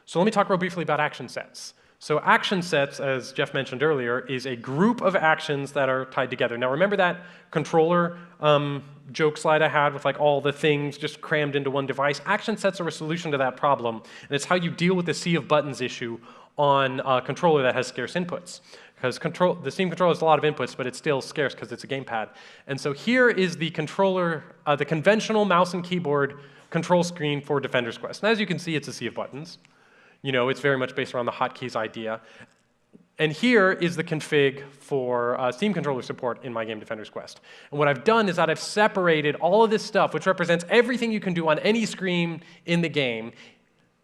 So let me talk real briefly about action sets. So action sets, as Jeff mentioned earlier, is a group of actions that are tied together. Now remember that controller joke slide I had with like all the things just crammed into one device? Action sets are a solution to that problem, and it's how you deal with the sea of buttons issue on a controller that has scarce inputs. Because the Steam controller has a lot of inputs, but it's still scarce because it's a gamepad. And so here is the controller, the conventional mouse and keyboard control screen for Defender's Quest. And as you can see, it's a sea of buttons. You know, it's very much based around the hotkeys idea. And here is the config for Steam controller support in my game Defender's Quest. And what I've done is that I've separated all of this stuff, which represents everything you can do on any screen in the game,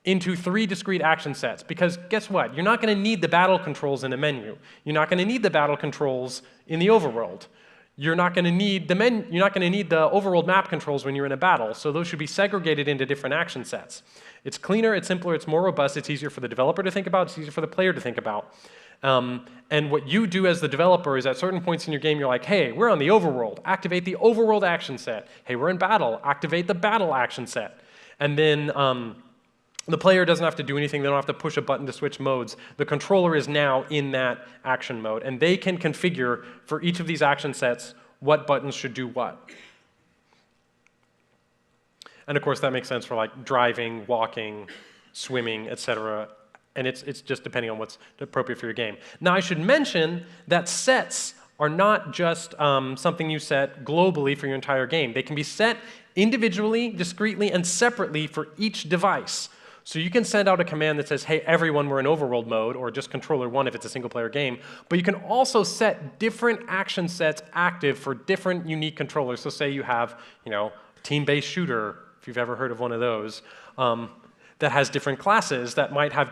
into 3 discrete action sets. Because guess what? You're not going to need the battle controls in a menu. You're not going to need the battle controls in the overworld. You're not going to need the overworld map controls when you're in a battle. So those should be segregated into different action sets. It's cleaner, it's simpler, it's more robust, it's easier for the developer to think about, it's easier for the player to think about. And what you do as the developer is at certain points in your game, you're like, hey, we're on the overworld, activate the overworld action set. Hey, we're in battle, activate the battle action set. And then the player doesn't have to do anything, they don't have to push a button to switch modes. The controller is now in that action mode, and they can configure for each of these action sets what buttons should do what. And of course, that makes sense for like driving, walking, swimming, etc. And it's just depending on what's appropriate for your game. Now, I should mention that sets are not just something you set globally for your entire game. They can be set individually, discretely, and separately for each device. So you can send out a command that says, hey, everyone, we're in overworld mode, or just controller 1 if it's a single-player game. But you can also set different action sets active for different unique controllers. So say you have, team-based shooter, if you've ever heard of one of those, that has different classes that might have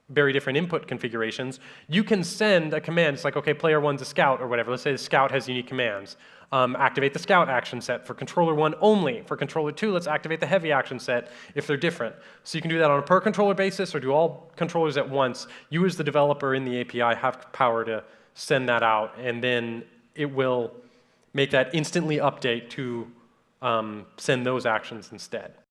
very different input configurations. You can send a command. It's like, okay, player 1's a scout or whatever. Let's say the scout has unique commands. Activate the scout action set for controller 1 only. For controller 2, let's activate the heavy action set if they're different. So you can do that on a per controller basis or do all controllers at once. You as the developer in the API have power to send that out, and then it will make that instantly update to send those actions instead.